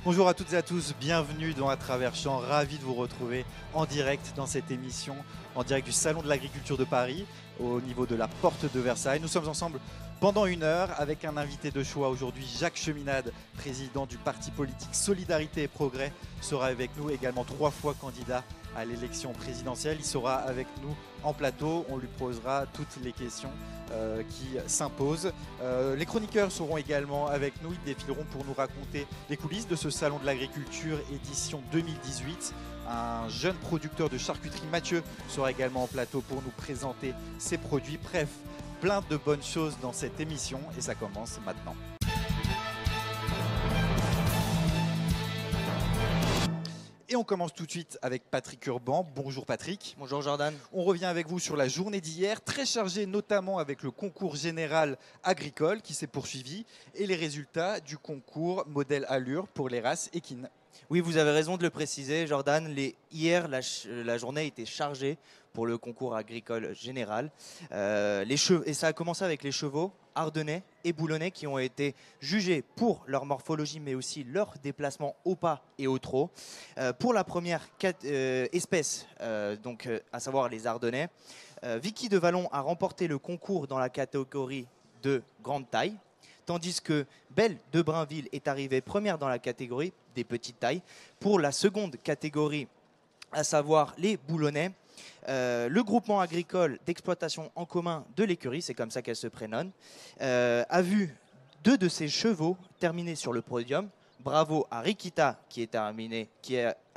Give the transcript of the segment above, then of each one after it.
Bonjour à toutes et à tous, bienvenue dans À Travers Champs, ravi de vous retrouver en direct dans cette émission, en direct du Salon de l'Agriculture de Paris, au niveau de la porte de Versailles. Nous sommes ensemble pendant 1 heure avec un invité de choix aujourd'hui, Jacques Cheminade, président du parti politique Solidarité et Progrès, sera avec nous, également 3 fois candidat à l'élection présidentielle. Il sera avec nous en plateau, on lui posera toutes les questions qui s'imposent. Les chroniqueurs seront également avec nous, ils défileront pour nous raconter les coulisses de ce Salon de l'Agriculture édition 2018. Un jeune producteur de charcuterie, Mathieu, sera également en plateau pour nous présenter ses produits. Bref, plein de bonnes choses dans cette émission et ça commence maintenant. Et on commence tout de suite avec Patrick Urban. Bonjour Patrick. Bonjour Jordan. On revient avec vous sur la journée d'hier, très chargée notamment avec le concours général agricole qui s'est poursuivi et les résultats du concours modèle Allure pour les races équines. Oui, vous avez raison de le préciser, Jordan. Hier, la journée a été chargée pour le concours agricole général. Et ça a commencé avec les chevaux ardennais et boulonnais qui ont été jugés pour leur morphologie, mais aussi leur déplacement au pas et au trot. Pour la première espèce, à savoir les ardennais, Vicky de Vallon a remporté le concours dans la catégorie de grande taille. Tandis que Belle de Brainville est arrivée première dans la catégorie des petites tailles. Pour la seconde catégorie, à savoir les boulonnais, le groupement agricole d'exploitation en commun de l'écurie, c'est comme ça qu'elle se prénomme, a vu 2 de ses chevaux terminer sur le podium. Bravo à Rikita qui a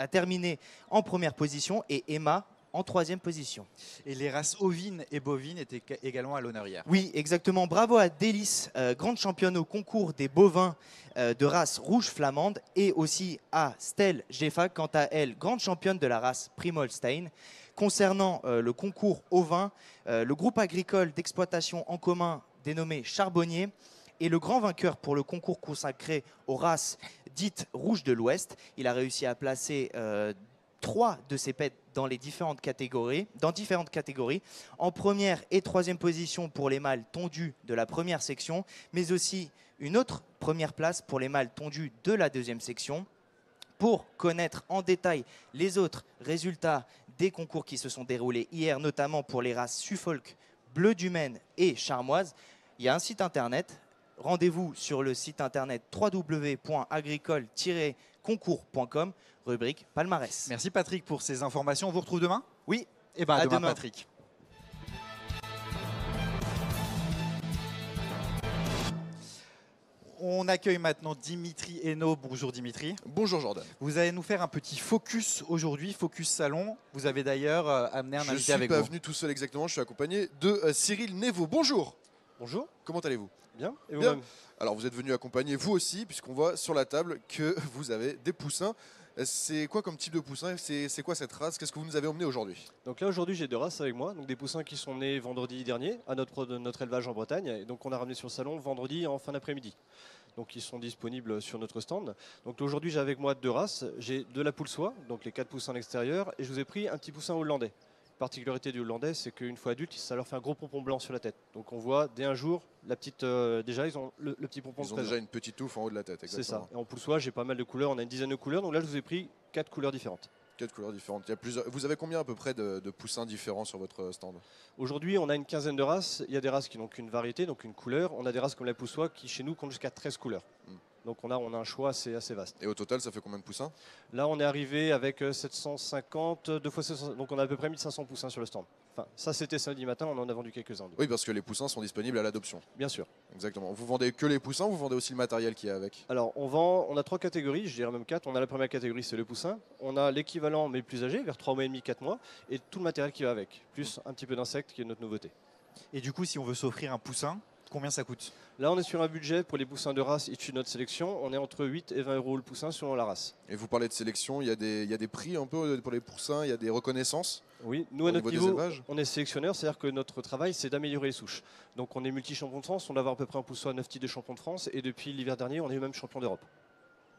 terminé en première position et Emma en 3e position. Et les races ovines et bovines étaient également à l'honneur hier. Oui, exactement. Bravo à Délice, grande championne au concours des bovins de race rouge flamande, et aussi à Stell Jeffa, quant à elle, grande championne de la race Primolstein. Concernant le concours ovin, le groupe agricole d'exploitation en commun dénommé Charbonnier est le grand vainqueur pour le concours consacré aux races dites rouges de l'Ouest. Il a réussi à placer 3 de ses pets dans différentes catégories. En première et 3e position pour les mâles tondus de la première section, mais aussi une autre première place pour les mâles tondus de la 2e section. Pour connaître en détail les autres résultats des concours qui se sont déroulés hier, notamment pour les races Suffolk, Bleu du Maine et Charmoise, il y a un site internet. Rendez-vous sur le site internet www.agricole-concours.com, rubrique palmarès. Merci Patrick pour ces informations. On vous retrouve demain ? Oui. Et bien à demain demain Patrick. On accueille maintenant Dimitri Hainaut. Bonjour Dimitri. Bonjour Jordan. Vous allez nous faire un petit focus aujourd'hui, focus salon. Vous avez d'ailleurs amené un invité avec vous. Je ne suis pas venu tout seul exactement, je suis accompagné de Cyril Neveu. Bonjour. Bonjour. Comment allez-vous? Bien. Et Bien. vous-même? Alors vous êtes venu accompagner vous aussi, puisqu'on voit sur la table que vous avez des poussins. C'est quoi comme type de poussin? C'est quoi cette race? Qu'est-ce que vous nous avez emmené aujourd'hui? Donc là aujourd'hui j'ai 2 races avec moi, donc des poussins qui sont nés vendredi dernier à notre élevage en Bretagne, et donc on a ramené sur le salon vendredi en fin d'après-midi. Donc ils sont disponibles sur notre stand. Donc aujourd'hui j'ai avec moi 2 races, j'ai de la poule soie, donc les 4 poussins à l'extérieur, et je vous ai pris un petit poussin hollandais. La particularité du hollandais, c'est qu'une fois adulte, ça leur fait un gros pompon blanc sur la tête. Donc on voit dès un jour, la petite, déjà ils ont le petit pompon. Ils ont déjà une petite touffe en haut de la tête. C'est ça. Et en poule soie, j'ai pas mal de couleurs, on a une dizaine de couleurs, donc là je vous ai pris 4 couleurs différentes. 4 couleurs différentes. Il y a plusieurs... Vous avez combien à peu près de poussins différents sur votre stand? Aujourd'hui, on a une quinzaine de races. Il y a des races qui n'ont qu'une variété, donc une couleur. On a des races comme la poule soie qui, chez nous, comptent jusqu'à 13 couleurs. Donc on a un choix assez vaste. Et au total, ça fait combien de poussins? Là, on est arrivé avec 750, 2 fois 700, donc on a à peu près 1500 poussins sur le stand. Enfin, ça, c'était samedi matin, on en a vendu quelques-uns. Oui, parce que les poussins sont disponibles à l'adoption. Bien sûr. Exactement. Vous vendez que les poussins ou vous vendez aussi le matériel qui est avec? Alors, on a 3 catégories, je dirais même 4. On a la première catégorie, c'est le poussin. On a l'équivalent, mais plus âgé, vers 3 mois et demi, 4 mois. Et tout le matériel qui va avec, plus un petit peu d'insectes, qui est notre nouveauté. Et du coup, si on veut s'offrir un poussin, combien ça coûte? Là, on est sur un budget pour les poussins de race issus de notre sélection. On est entre 8 et 20 euros le poussin selon la race. Et vous parlez de sélection, il y a des prix un peu pour les poussins, il y a des reconnaissances? Oui, nous à notre des niveau, élevages? on est sélectionneur, c'est-à-dire que notre travail, c'est d'améliorer les souches. Donc on est multi-champion de France, on doit avoir à peu près un poussin à 9 titres de champion de France, et depuis l'hiver dernier, on est même champion d'Europe.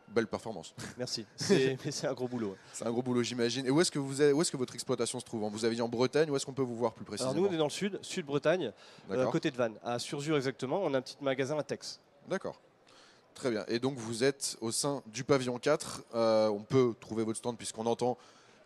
Belle performance. Merci, mais c'est un gros boulot. C'est un gros boulot, j'imagine. Et où est-ce que votre exploitation se trouve? Vous avez dit en Bretagne, où est-ce qu'on peut vous voir plus précisément? Alors nous, on est dans le sud, sud Bretagne, côté de Vannes, à Surzur exactement. On a un petit magasin à Tex. D'accord. Très bien. Et donc vous êtes au sein du pavillon 4. On peut trouver votre stand puisqu'on entend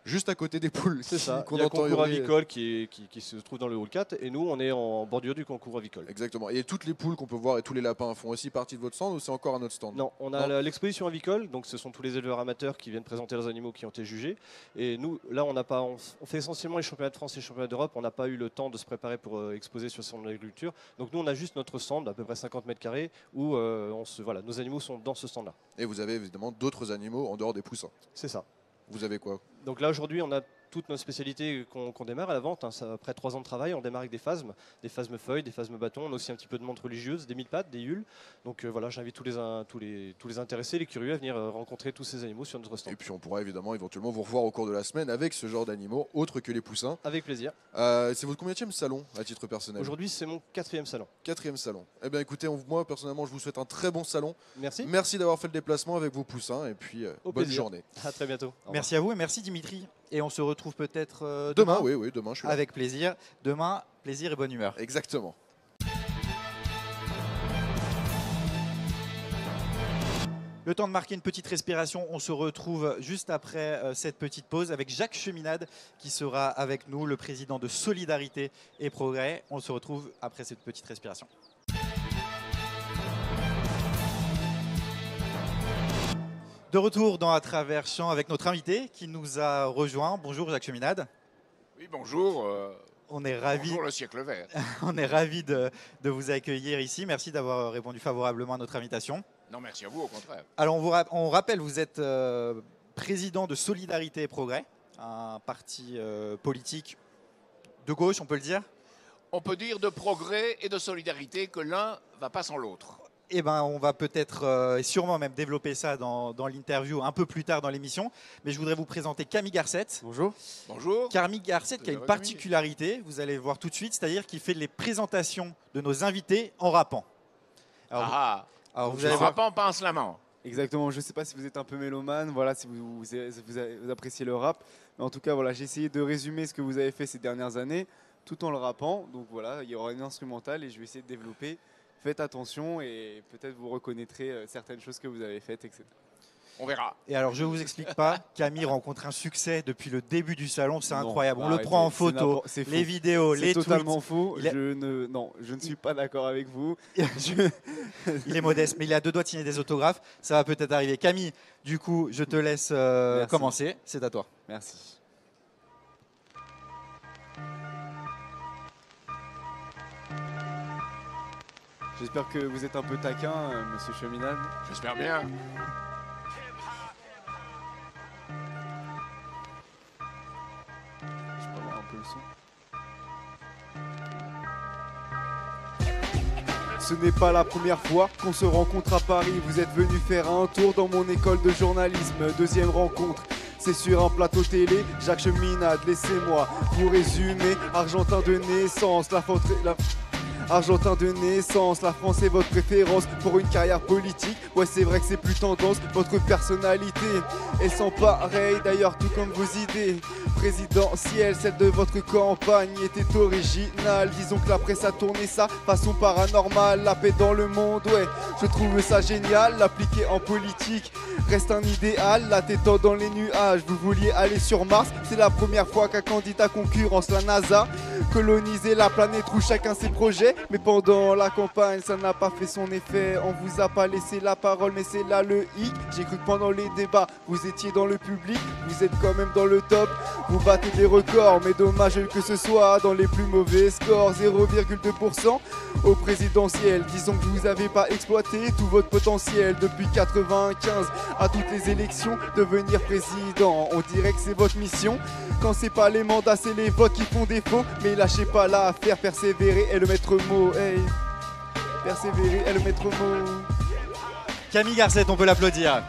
juste à côté des poules. C'est ça. Qu'on Il y a le entend concours hurler. avicole qui se trouve dans le hall 4 et nous on est en bordure du concours avicole. Exactement. Et toutes les poules qu'on peut voir et tous les lapins font aussi partie de votre stand ou c'est encore un autre stand? Non, on a l'exposition avicole, donc ce sont tous les éleveurs amateurs qui viennent présenter leurs animaux qui ont été jugés. Et nous, là, on fait essentiellement les championnats de France et les championnats d'Europe. On n'a pas eu le temps de se préparer pour exposer sur le salon de l'agriculture. Donc nous, on a juste notre stand d'à peu près 50 mètres carrés où nos animaux sont dans ce stand-là. Et vous avez évidemment d'autres animaux en dehors des poussins. C'est ça. Vous avez quoi? Donc là, aujourd'hui, on a toutes nos spécialités qu'on démarre à la vente. Ça, après 3 ans de travail, on démarre avec des phasmes feuilles, des phasmes bâtons. On a aussi un petit peu de montres religieuses, des mille-pattes, des hules. Donc voilà, j'invite tous les intéressés, les curieux à venir rencontrer tous ces animaux sur notre stand. Et puis on pourra évidemment éventuellement vous revoir au cours de la semaine avec ce genre d'animaux autres que les poussins. Avec plaisir. C'est votre combienième salon à titre personnel? Aujourd'hui, c'est mon 4e salon. 4e salon. Eh bien écoutez, moi personnellement, je vous souhaite un très bon salon. Merci. Merci d'avoir fait le déplacement avec vos poussins et puis bonne plaisir. journée. À très bientôt. Merci à vous et merci Dimitri. Et on se retrouve peut-être Demain, oui, demain je suis là. Avec plaisir. Demain, plaisir et bonne humeur. Exactement. Le temps de marquer une petite respiration. On se retrouve juste après cette petite pause avec Jacques Cheminade qui sera avec nous, le président de Solidarité et Progrès. On se retrouve après cette petite respiration. De retour dans À travers champs avec notre invité qui nous a rejoint. Bonjour Jacques Cheminade. Oui, bonjour. On est ravis. Bonjour le siècle vert. On est ravis de vous accueillir ici. Merci d'avoir répondu favorablement à notre invitation. Non, merci à vous, au contraire. Alors on rappelle, vous êtes président de Solidarité et Progrès, un parti politique de gauche, on peut le dire. On peut dire de progrès et de solidarité que l'un ne va pas sans l'autre. Eh ben, on va peut-être et sûrement même développer ça dans l'interview un peu plus tard dans l'émission. Mais je voudrais vous présenter Camille Garcette. Bonjour. Bonjour. Camille Garcette qui a une particularité, vous allez le voir tout de suite, c'est-à-dire qu'il fait les présentations de nos invités en rappant. Alors vous allez En voir. rappant, pas en slamant. Exactement, je ne sais pas si vous êtes un peu mélomane, voilà, si vous appréciez le rap. Mais en tout cas, voilà, j'ai essayé de résumer ce que vous avez fait ces dernières années tout en le rappant. Donc voilà, il y aura une instrumentale et je vais essayer de développer. Faites attention et peut-être vous reconnaîtrez certaines choses que vous avez faites, etc. On verra. Et alors je ne vous explique pas, Camille rencontre un succès depuis le début du salon, c'est Non, incroyable. On le arrêtez, prend en c'est photo, c'est faux. les vidéos, les C'est tweets. totalement faux. Il a- Je ne suis pas d'accord avec vous. Il est modeste, mais il a 2 doigts de signer des autographes. Ça va peut-être arriver. Camille, du coup, je te laisse Merci. commencer. C'est à toi. Merci. J'espère que vous êtes un peu taquin, monsieur Cheminade. J'espère bien. Je peux avoir un peu le son. Ce n'est pas la première fois qu'on se rencontre à Paris. Vous êtes venu faire un tour dans mon école de journalisme. Deuxième rencontre, c'est sur un plateau télé. Jacques Cheminade, laissez-moi vous résumer. Argentin de naissance, Argentin de naissance, la France est votre préférence pour une carrière politique. Ouais, c'est vrai que c'est plus tendance, votre personnalité est sans pareil, d'ailleurs tout comme vos idées présidentielles. Celle de votre campagne était originale. Disons que la presse a tourné ça façon paranormale. La paix dans le monde, ouais, je trouve ça génial. L'appliquer en politique reste un idéal. La tête dans les nuages, vous vouliez aller sur Mars. C'est la première fois qu'un candidat concurrence la NASA. Coloniser la planète où chacun ses projets. Mais pendant la campagne, ça n'a pas fait son effet. On vous a pas laissé la parole, mais c'est là le hic. J'ai cru que pendant les débats, vous étiez dans le public. Vous êtes quand même dans le top. Vous battez des records, mais dommage que ce soit dans les plus mauvais scores. 0,2% au présidentiel. Disons que vous n'avez pas exploité tout votre potentiel depuis 95 à toutes les élections. Devenir président, on dirait que c'est votre mission. Quand c'est pas les mandats, c'est les votes qui font défaut. Mais lâchez pas l'affaire, persévérer est le maître mot. Hey, persévérer est le maître mot. Camille Garcette, on peut l'applaudir.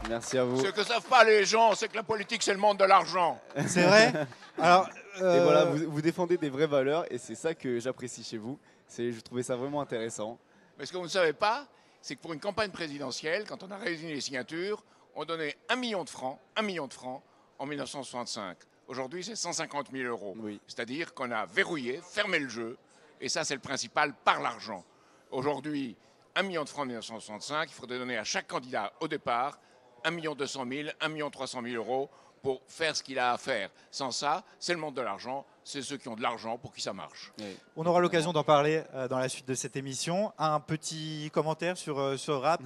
Merci à vous. Ce que savent pas les gens, c'est que la politique, c'est le monde de l'argent. C'est vrai. Alors, Et voilà, vous défendez des vraies valeurs et c'est ça que j'apprécie chez vous. Je trouvais ça vraiment intéressant. Mais ce que vous ne savez pas, c'est que pour une campagne présidentielle, quand on a réuni les signatures, on donnait 1 million de francs en 1965. Aujourd'hui, c'est 150 000 euros. Oui. C'est-à-dire qu'on a verrouillé, fermé le jeu. Et ça, c'est le principal, par l'argent. Aujourd'hui, 1 million de francs en 1965, il faudrait donner à chaque candidat au départ 1 200 000, 1 300 000 euros pour faire ce qu'il a à faire. Sans ça, c'est le monde de l'argent, c'est ceux qui ont de l'argent pour qui ça marche. On aura l'occasion d'en parler dans la suite de cette émission. Un petit commentaire sur ce rap.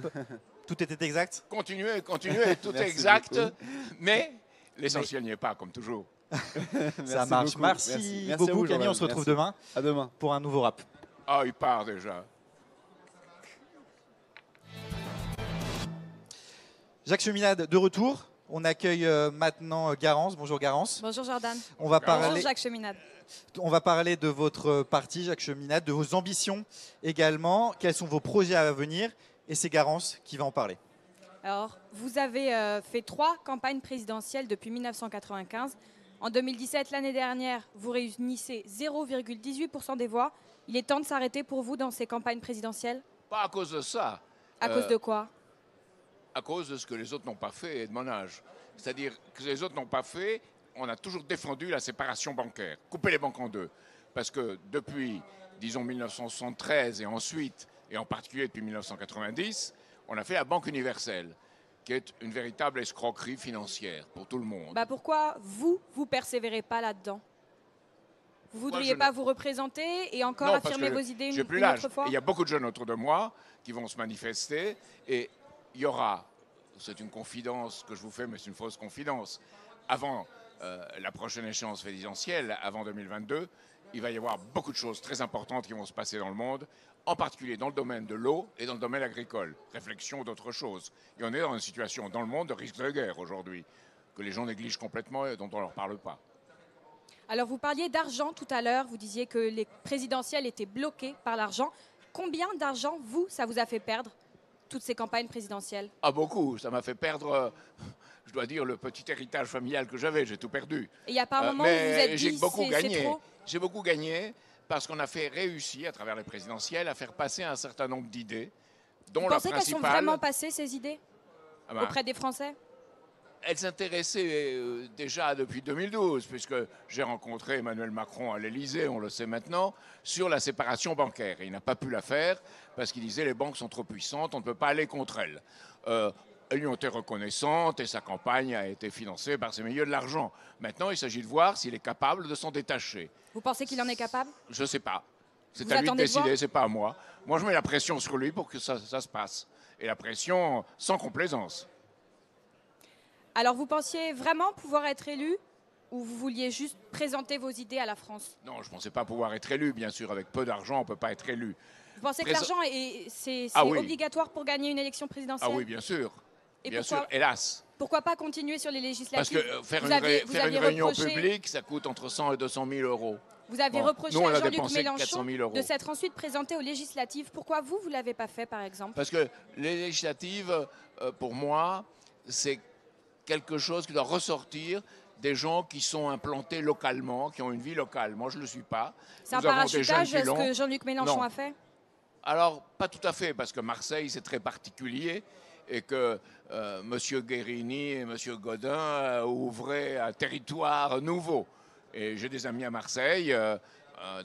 Tout était exact? Continuez, tout est Merci exact, beaucoup. mais l'essentiel n'y est pas, comme toujours. Ça marche. beaucoup. Merci à beaucoup, vous, Camille. Jordan. On se retrouve Merci. demain À demain. pour un nouveau rap. Ah, il part déjà. Jacques Cheminade, de retour. On accueille maintenant Garance. Bonjour Garance. Bonjour Jordan. On va Bonjour parler, Jacques Cheminade. on va parler de votre parti, Jacques Cheminade, de vos ambitions également. Quels sont vos projets à venir? Et c'est Garance qui va en parler. Alors, vous avez fait 3 campagnes présidentielles depuis 1995. En 2017, l'année dernière, vous réunissez 0,18% des voix. Il est temps de s'arrêter pour vous dans ces campagnes présidentielles. Pas à cause de ça, À cause de quoi? à cause de ce que les autres n'ont pas fait et de mon âge. C'est-à-dire que les autres n'ont pas fait, on a toujours défendu la séparation bancaire, couper les banques en deux. Parce que depuis, disons, 1973 et ensuite, et en particulier depuis 1990, on a fait la Banque universelle, qui est une véritable escroquerie financière pour tout le monde. Bah pourquoi vous persévérez pas là-dedans? Vous Moi, voudriez je pas vous représenter et encore Non, parce affirmer que vos idées j'ai une plus l'âge. autre fois? Et il y a beaucoup de jeunes autour de moi qui vont se manifester et il y aura, c'est une confidence que je vous fais, mais c'est une fausse confidence, avant la prochaine échéance présidentielle, avant 2022, il va y avoir beaucoup de choses très importantes qui vont se passer dans le monde, en particulier dans le domaine de l'eau et dans le domaine agricole. Réflexion d'autres choses. Et on est dans une situation dans le monde de risque de guerre aujourd'hui, que les gens négligent complètement et dont on ne leur parle pas. Alors vous parliez d'argent tout à l'heure, vous disiez que les présidentielles étaient bloquées par l'argent. Combien d'argent, ça vous a fait perdre toutes ces campagnes présidentielles? Ah, beaucoup. Ça m'a fait perdre, je dois dire, le petit héritage familial que j'avais. J'ai tout perdu. Et il n'y a pas un moment où vous vous Mais êtes j'ai dit beaucoup c'est gagné. trop? J'ai beaucoup gagné parce qu'on a fait réussir, à travers les présidentielles, à faire passer un certain nombre d'idées, dont Vous la pensez qu'elles sont principale... vraiment passées, ces idées, Ah ben, auprès des Français? elles s'intéressaient déjà depuis 2012, puisque j'ai rencontré Emmanuel Macron à l'Élysée, on le sait maintenant, sur la séparation bancaire. Et il n'a pas pu la faire parce qu'il disait les banques sont trop puissantes, on ne peut pas aller contre elles. Elles lui ont été reconnaissantes et sa campagne a été financée par ces milieux de l'argent. Maintenant, il s'agit de voir s'il est capable de s'en détacher. Vous pensez qu'il en est capable? Je ne sais pas. C'est Vous à lui de attendez de voir? décider, c'est pas à moi. Moi, je mets la pression sur lui pour que ça se passe. Et la pression sans complaisance. Alors vous pensiez vraiment pouvoir être élu ou vous vouliez juste présenter vos idées à la France? Non, je ne pensais pas pouvoir être élu, bien sûr. Avec peu d'argent, on ne peut pas être élu. Vous pensez que Présent- l'argent c'est Ah oui. obligatoire pour gagner une élection Ah présidentielle? oui, bien sûr. Et Bien pourquoi, sûr, hélas. pourquoi pas continuer sur les législatives? Parce que faire Vous une, aviez- ré- vous faire une aviez réunion reproché- publique, ça coûte entre 100 et 200 000 euros. Vous avez Bon, reproché nous, on à a Jean-Luc dépensé 400 Mélenchon 000 euros. de s'être ensuite présenté aux législatives. Pourquoi vous ne l'avez pas fait, par exemple? Parce que les législatives, pour moi, c'est quelque chose qui doit ressortir des gens qui sont implantés localement, qui ont une vie locale. Moi, je ne le suis pas. C'est un Nous avons des jeunes parachutage, qui ce l'ont. que Jean-Luc Mélenchon Non. a fait? Alors, pas tout à fait, parce que Marseille, c'est très particulier et que M. Guérini et M. Godin ouvraient un territoire nouveau. Et j'ai des amis à Marseille,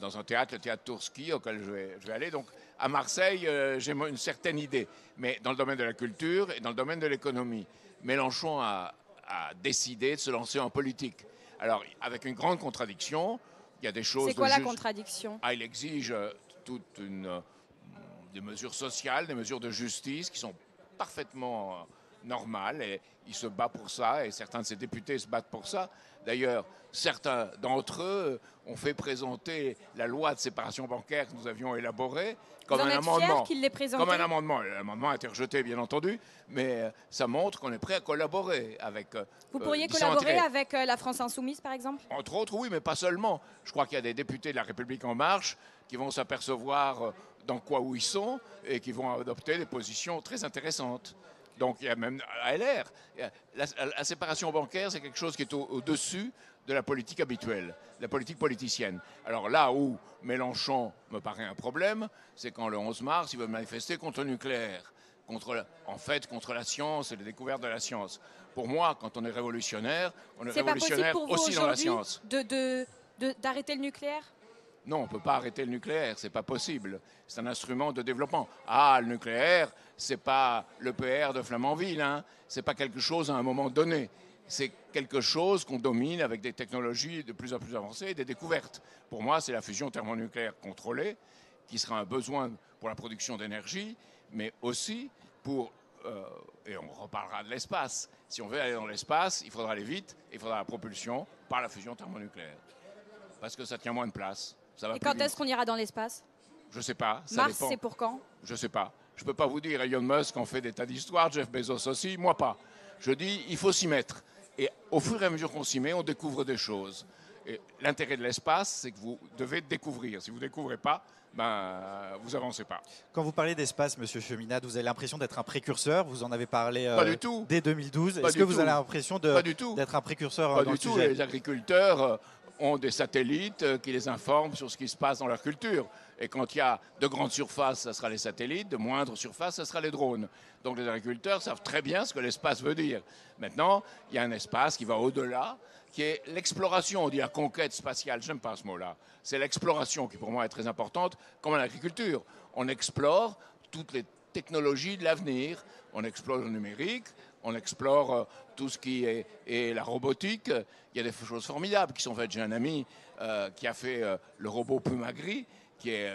dans un théâtre, le théâtre Tourski, auquel je vais aller. Donc, à Marseille, j'ai une certaine idée. Mais dans le domaine de la culture et dans le domaine de l'économie, Mélenchon a décidé de se lancer en politique. Alors, avec une grande contradiction, il y a des choses... C'est quoi de la juste- contradiction? Ah, il exige des mesures sociales, des mesures de justice qui sont parfaitement normales et il se bat pour ça et certains de ses députés se battent pour ça. D'ailleurs, certains d'entre eux ont fait présenter la loi de séparation bancaire que nous avions élaborée comme Vous en un êtes amendement. fier qu'il l'ait présenté? Comme un amendement. L'amendement a été rejeté, bien entendu, mais ça montre qu'on est prêt à collaborer avec... Vous pourriez différents collaborer intérêts. avec la France Insoumise, par exemple? Entre autres, oui, mais pas seulement. Je crois qu'il y a des députés de la République En Marche qui vont s'apercevoir dans quoi où ils sont et qui vont adopter des positions très intéressantes. Donc il y a même à LR. La séparation bancaire, c'est quelque chose qui est au-dessus de la politique habituelle, de la politique politicienne. Alors là où Mélenchon me paraît un problème, c'est quand le 11 mars, il veut manifester contre le nucléaire, contre la science et les découvertes de la science. Pour moi, quand on est révolutionnaire, on est C'est pas possible révolutionnaire pour vous aussi dans la aujourd'hui science. d'arrêter le nucléaire? Non, on ne peut pas arrêter le nucléaire, ce n'est pas possible. C'est un instrument de développement. Ah, le nucléaire, ce n'est pas l'EPR de Flamanville, hein. Ce n'est pas quelque chose à un moment donné. C'est quelque chose qu'on domine avec des technologies de plus en plus avancées et des découvertes. Pour moi, c'est la fusion thermonucléaire contrôlée, qui sera un besoin pour la production d'énergie, mais aussi pour, et on reparlera de l'espace, si on veut aller dans l'espace, il faudra aller vite, et il faudra la propulsion par la fusion thermonucléaire. Parce que ça tient moins de place. Ça va Et plus quand vite. est-ce qu'on ira dans l'espace? Je ne sais pas. Ça Mars, dépend. c'est pour quand? Je ne sais pas. Je ne peux pas vous dire, Elon Musk en fait des tas d'histoires, Jeff Bezos aussi, moi pas. Je dis, il faut s'y mettre. Et au fur et à mesure qu'on s'y met, on découvre des choses. Et l'intérêt de l'espace, c'est que vous devez découvrir. Si vous ne découvrez pas, vous n'avancez pas. Quand vous parlez d'espace, Monsieur Cheminade, vous avez l'impression d'être un précurseur. Vous en avez parlé Pas du tout. dès 2012. Pas Est-ce du que vous tout. avez l'impression Pas du tout. d'être un précurseur Pas dans du le tout. sujet? Les agriculteurs ont des satellites qui les informent sur ce qui se passe dans leur culture. Et quand il y a de grandes surfaces, ça sera les satellites, de moindres surfaces, ça sera les drones. Donc les agriculteurs savent très bien ce que l'espace veut dire. Maintenant, il y a un espace qui va au-delà, qui est l'exploration. On dit la conquête spatiale, j'aime pas ce mot-là. C'est l'exploration qui pour moi est très importante, comme en agriculture. On explore toutes les technologies de l'avenir. On explore le numérique, on explore tout ce qui est la robotique. Il y a des choses formidables qui sont faites. J'ai un ami qui a fait le robot Pumagri, qui est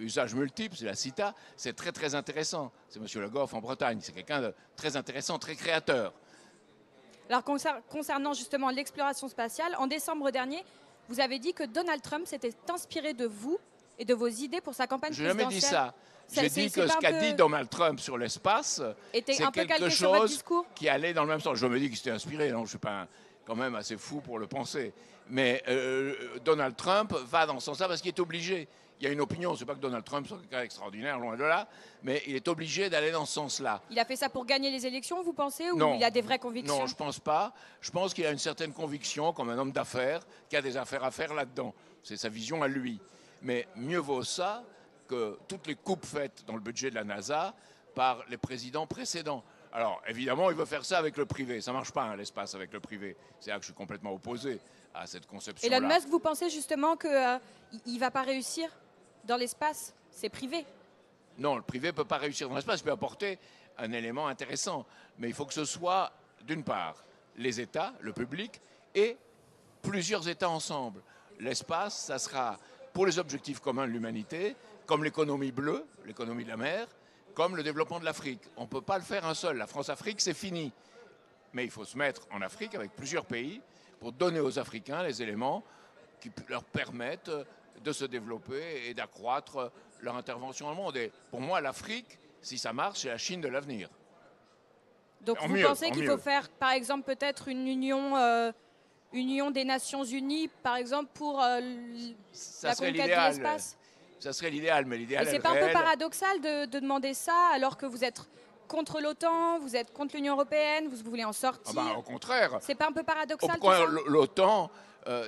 usage multiple, c'est la CITA. C'est très très intéressant. C'est M. Le Goff en Bretagne. C'est quelqu'un de très intéressant, très créateur. Alors concernant justement l'exploration spatiale, en décembre dernier, vous avez dit que Donald Trump s'était inspiré de vous et de vos idées pour sa campagne Je n'ai jamais présidentielle. dit ça. J'ai dit que ce qu'a dit Donald Trump sur l'espace, était c'est un peu quelque calqué sur votre chose discours. qui allait dans le même sens. Je me dis qu'il s'était inspiré, non, je ne suis pas quand même assez fou pour le penser. Mais Donald Trump va dans ce sens-là parce qu'il est obligé. Il y a une opinion, ce n'est pas que Donald Trump soit quelqu'un d'extraordinaire, loin de là, mais il est obligé d'aller dans ce sens-là. Il a fait ça pour gagner les élections, vous pensez, ou Non. il a des vraies convictions? Non, je ne pense pas. Je pense qu'il a une certaine conviction, comme un homme d'affaires, qui a des affaires à faire là-dedans. C'est sa vision à lui. Mais mieux vaut ça que toutes les coupes faites dans le budget de la NASA par les présidents précédents. Alors, évidemment, il veut faire ça avec le privé. Ça ne marche pas, hein, l'espace, avec le privé. C'est là que je suis complètement opposé à cette conception-là. Elon Musk, vous pensez justement qu'il ne va pas réussir dans l'espace? C'est privé. Non, le privé ne peut pas réussir dans l'espace. Il peut apporter un élément intéressant. Mais il faut que ce soit, d'une part, les États, le public, et plusieurs États ensemble. L'espace, ça sera pour les objectifs communs de l'humanité, comme l'économie bleue, l'économie de la mer, comme le développement de l'Afrique. On ne peut pas le faire un seul. La France-Afrique, c'est fini. Mais il faut se mettre en Afrique avec plusieurs pays pour donner aux Africains les éléments qui leur permettent de se développer et d'accroître leur intervention dans le monde. Et pour moi, l'Afrique, si ça marche, c'est la Chine de l'avenir. Donc En vous mieux, pensez en qu'il mieux. faut faire, par exemple, peut-être une union des Nations Unies, par exemple, pour Ça la serait conquête de l'idéal. l'espace? Ça serait l'idéal, mais Et l'idéal c'est est pas un peu réel. paradoxal de demander ça alors que vous êtes contre l'OTAN, vous êtes contre l'Union européenne, vous voulez en sortir? Au contraire. C'est pas un peu paradoxal tout Pourquoi ça? l'OTAN,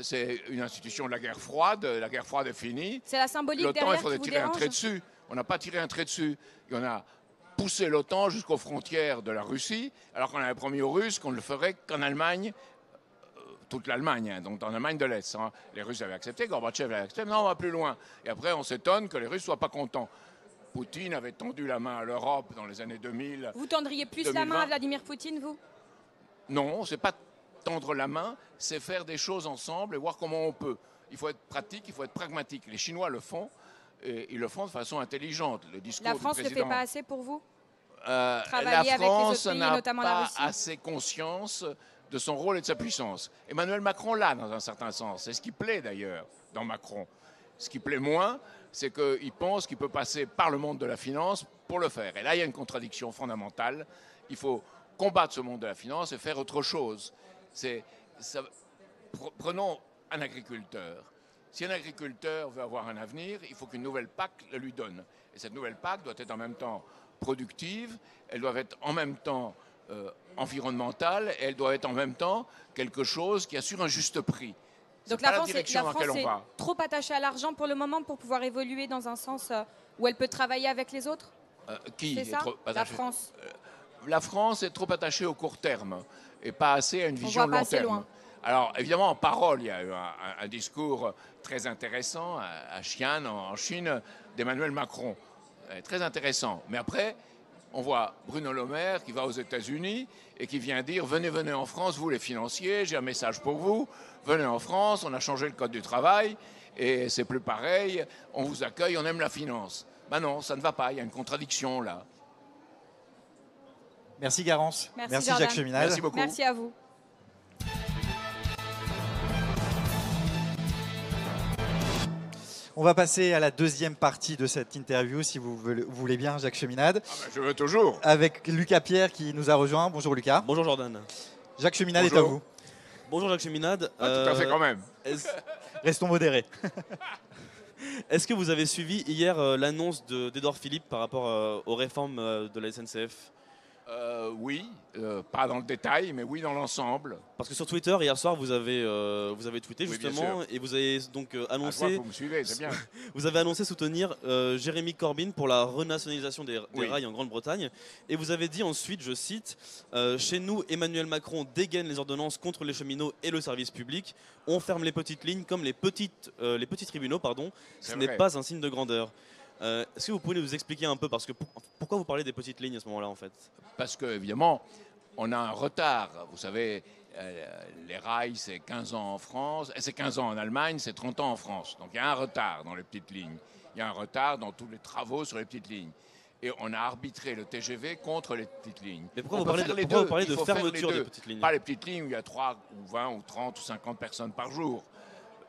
c'est une institution de la guerre froide. La guerre froide est finie. C'est la symbolique L'OTAN, il derrière qui faudrait vous tirer un dérange? trait dessus. On n'a pas tiré un trait dessus. Et on a poussé l'OTAN jusqu'aux frontières de la Russie, alors qu'on avait promis aux Russes qu'on ne le ferait qu'en Allemagne, toute l'Allemagne, hein, donc en Allemagne de l'Est. Hein. Les Russes avaient accepté, Gorbatchev avait accepté, non, on va plus loin. Et après, on s'étonne que les Russes ne soient pas contents. Poutine avait tendu la main à l'Europe dans les années 2000. Vous tendriez plus la 2020. main à Vladimir Poutine, vous? Non, c'est pas tendre la main, c'est faire des choses ensemble et voir comment on peut. Il faut être pratique, il faut être pragmatique. Les Chinois le font, et ils le font de façon intelligente. Le discours La du France ne président, fait pas assez pour vous? la travailler avec les France autres pays, n'a notamment la pas Russie. assez conscience de son rôle et de sa puissance. Emmanuel Macron l'a dans un certain sens. C'est ce qui plaît d'ailleurs dans Macron. Ce qui plaît moins, c'est qu'il pense qu'il peut passer par le monde de la finance pour le faire. Et là, il y a une contradiction fondamentale. Il faut combattre ce monde de la finance et faire autre chose. Prenons un agriculteur. Si un agriculteur veut avoir un avenir, il faut qu'une nouvelle PAC le lui donne. Et cette nouvelle PAC doit être en même temps productive, elle doit être en même temps environnementale, et elle doit être en même temps quelque chose qui assure un juste prix. Donc C'est pas la France, direction dans laquelle on est va. trop attachée à l'argent pour le moment pour pouvoir évoluer dans un sens où elle peut travailler avec les autres? Qui C'est est ça? trop La attaché France. La France est trop attachée au court terme et pas assez à une vision voit pas long assez terme. loin. Alors, évidemment, en parole, il y a eu un discours très intéressant à Xi'an, en Chine, d'Emmanuel Macron. Très intéressant. Mais après, on voit Bruno Le Maire qui va aux États-Unis et qui vient dire « Venez en France, vous les financiers, j'ai un message pour vous. Venez en France, on a changé le code du travail et c'est plus pareil. On vous accueille, on aime la finance. » Ben non, ça ne va pas, il y a une contradiction là. Merci Garance. Merci, Jacques Jordan. Cheminade. Merci beaucoup. Merci à vous. On va passer à la deuxième partie de cette interview, si vous voulez bien, Jacques Cheminade, Ah ben, je veux toujours. avec Lucas Pierre qui nous a rejoint. Bonjour Lucas. Bonjour Jordan. Jacques Cheminade est à Bonjour. vous. Bonjour Jacques Cheminade. Ah, tout à fait quand même. Restons modérés. Est-ce que vous avez suivi hier l'annonce d'Édouard Philippe par rapport aux réformes de la SNCF? Oui, pas dans le détail, mais oui dans l'ensemble. Parce que sur Twitter, hier soir, vous avez tweeté Oui, bien justement sûr. et vous avez donc Ah, je vois annoncé, que vous me suivez, c'est bien. vous avez annoncé soutenir Jérémy Corbyn pour la renationalisation des Oui. rails en Grande-Bretagne. Et vous avez dit ensuite, je cite, chez nous, Emmanuel Macron dégaine les ordonnances contre les cheminots et le service public. On ferme les petites lignes comme les petits tribunaux, pardon. Ce C'est n'est vrai. pas un signe de grandeur. Est-ce que vous pouvez nous expliquer un peu, parce que pourquoi vous parlez des petites lignes à ce moment-là en fait? Parce qu'évidemment, on a un retard. Vous savez, les rails, c'est 15 ans en France, et c'est 15 ans en Allemagne, c'est 30 ans en France. Donc il y a un retard dans les petites lignes. Il y a un retard dans tous les travaux sur les petites lignes. Et on a arbitré le TGV contre les petites lignes. Mais pourquoi On vous peut parlez faire de, les pourquoi deux. vous parlez Il de faut faire les fermeture des deux. petites lignes? Pas les petites lignes où il y a 3 ou 20 ou 30 ou 50 personnes par jour.